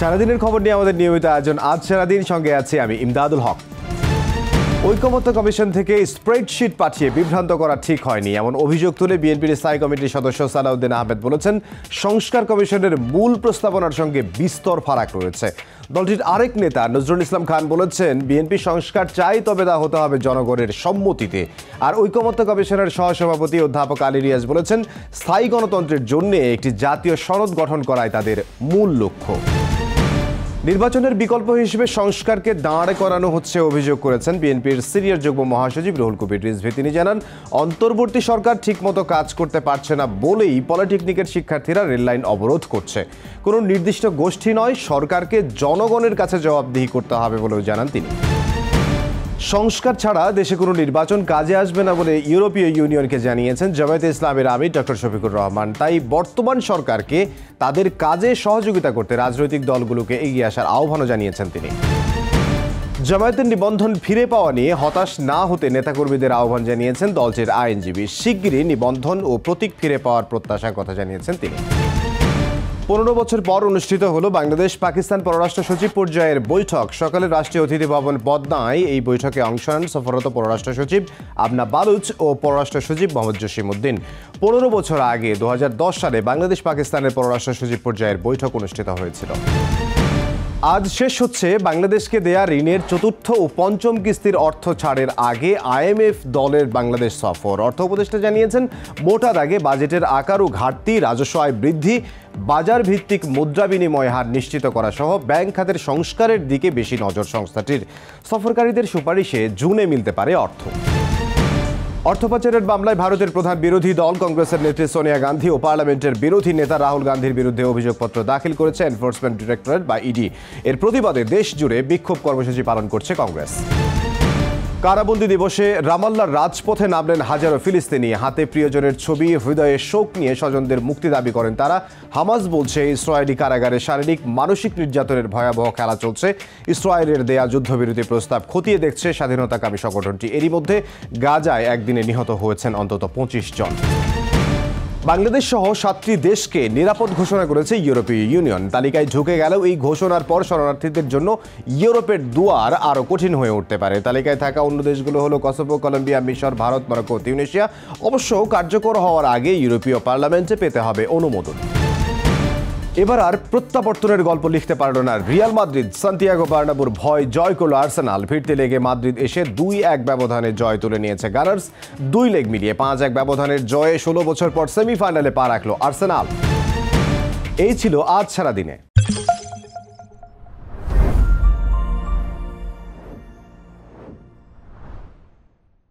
সারাদিনের খবর নিয়ে আমাদের নিয়মিত আয়োজন আজ সারাদিন, সঙ্গে আছি আমি ইমদাদুল হক। ঐকমত্য কমিশন থেকে স্প্রেডশিট পাঠিয়ে বিভ্রান্ত করা ঠিক হয়নি এমন অভিযোগ তুলে বিএনপির স্থায়ী কমিটির সদস্য সালাউদ্দিন আহমেদ বলেছেন, সংস্কার কমিশনের মূল প্রস্তাবনার সঙ্গে বিস্তর ফারাক রয়েছে। দলটির আরেক নেতা নজরুল ইসলাম খান বলেছেন, বিএনপি সংস্কার চাই, তবে তা হতে হবে জনগণের সম্মতিতে। আর ঐকমত্য কমিশনের সহসভাপতি অধ্যাপক আলী রিয়াজ বলেছেন, স্থায়ী গণতন্ত্রের জন্য একটি জাতীয় সনদ গঠন করাই তাদের মূল লক্ষ্য। নির্বাচনের বিকল্প হিসেবে সংস্কারকে দাঁড় করানো হচ্ছে অভিযোগ করেছেন বিএনপির সিনিয়র যুগ্ম মহাসচিব রুহুল কবির রিজভী। তিনি জানান, অন্তর্বর্তী সরকার ঠিকমতো কাজ করতে পারছে না বলেই পলিটেকনিকের শিক্ষার্থীরা রেললাইন অবরোধ করছে। কোনো নির্দিষ্ট গোষ্ঠী নয়, সরকারকে জনগণের কাছে জবাবদিহি করতে হবে বলেও জানান তিনি। সংস্কার ছাড়া দেশে কোনো নির্বাচন কাজে আসবে না বলে ইউরোপীয় ইউনিয়নকে জানিয়েছেন জামায়াতে ইসলামের আমির ডক্টর শফিকুর রহমান। তাই বর্তমান সরকারকে তাদের কাজে সহযোগিতা করতে রাজনৈতিক দলগুলোকে এগিয়ে আসার আহ্বানও জানিয়েছেন তিনি। জামায়াতের নিবন্ধন ফিরে পাওয়া নিয়ে হতাশ না হতে নেতাকর্মীদের আহ্বান জানিয়েছেন দলটির আইনজীবী। শিগগিরই নিবন্ধন ও প্রতীক ফিরে পাওয়ার প্রত্যাশার কথা জানিয়েছেন তিনি। 15 বছর পর অনুষ্ঠিত হলো বাংলাদেশ পাকিস্তান পররাষ্ট্র সচিব পর্যায়ের বৈঠক। সকালে রাষ্ট্রীয় অতিথি ভবন পদ্মায় এই বৈঠকে অংশ নেন সফররত পররাষ্ট্র সচিব আবনা বালুচ ও পররাষ্ট্র সচিব মোহাম্মদ জসিমউদ্দিন। 15 বছর আগে 2010 সালে বাংলাদেশ পাকিস্তানের পররাষ্ট্র সচিব পর্যায়ের বৈঠক অনুষ্ঠিত হয়েছিল। আজ শেষ হচ্ছে বাংলাদেশকে দেয়া ঋণের চতুর্থ ও পঞ্চম কিস্তির অর্থ ছাড়ের আগে আইএমএফ দলের বাংলাদেশ সফর। অর্থ উপদেষ্টা জানিয়েছেন, মোটা দাগে বাজেটের আকার ও ঘাটতি, রাজস্ব আয় বৃদ্ধি, বাজার ভিত্তিক মুদ্রা বিনিময় হার নিশ্চিত করা সহ ব্যাংক খাতের সংস্কারের দিকে বেশি নজর সংস্থাটির। সফরকারীদের সুপারিশে জুনে মিলতে পারে অর্থ। অর্থ পাচারের মামলায় ভারতের প্রধান বিরোধী দল কংগ্রেসের নেত্রী সোনিয়া গান্ধী ও পার্লামেন্টের বিরোধী নেতা রাহুল গান্ধীর বিরুদ্ধে অভিযোগপত্র দাখিল করেছে এনফোর্সমেন্ট ডিরেক্টরেট বা ইডি। এর প্রতিবাদে দেশ জুড়ে বিক্ষোভ কর্মসূচি পালন করছে কংগ্রেস। কারাবন্দী দিবসে রামাল্লার রাজপথে নামলেন হাজারো ফিলিস্তিনি। হাতে প্রিয়জনের ছবি, হৃদয়ে শোক নিয়ে স্বজনদের মুক্তি দাবি করেন তারা। হামাস বলছে, ইসরায়েলি কারাগারে শারীরিক মানসিক নির্যাতনের ভয়াবহ খেলা চলছে। ইসরায়েলের দেয়া যুদ্ধবিরতি প্রস্তাব খতিয়ে দেখছে স্বাধীনতাকামী সংগঠনটি। এরই মধ্যে গাজায় একদিনে নিহত হয়েছেন অন্তত 25 জন। বাংলাদেশ সহ 7টি দেশকে নিরাপদ ঘোষণা করেছে ইউরোপীয় ইউনিয়ন। তালিকায় ঢুকে গেলেও এই ঘোষণার পর শরণার্থীদের জন্য ইউরোপের দুয়ার আরও কঠিন হয়ে উঠতে পারে। তালিকায় থাকা অন্য দেশগুলো হলো কসোভো, কলম্বিয়া, মিশর, ভারত, মরক্কো, তিউনিসিয়া। অবশ্য কার্যকর হওয়ার আগে ইউরোপীয় পার্লামেন্টে পেতে হবে অনুমোদন। এবার আর প্রত্যাবর্তনের গল্প লিখতে পারল না রিয়াল মাদ্রিদ। সান্তিয়াগো বার্নাব্যুর ভয় জয় করল আর্সেনাল। ফিরতে লেগে মাদ্রিদ এসে 2-1 ব্যবধানে জয় তুলে নিয়েছে গানার্স। 2 লেগ মিলিয়ে 5-1 ব্যবধানের জয়ে 16 বছর পর সেমিফাইনালে পা রাখল আর্সেনাল। এই ছিল আজ সারাদিনে।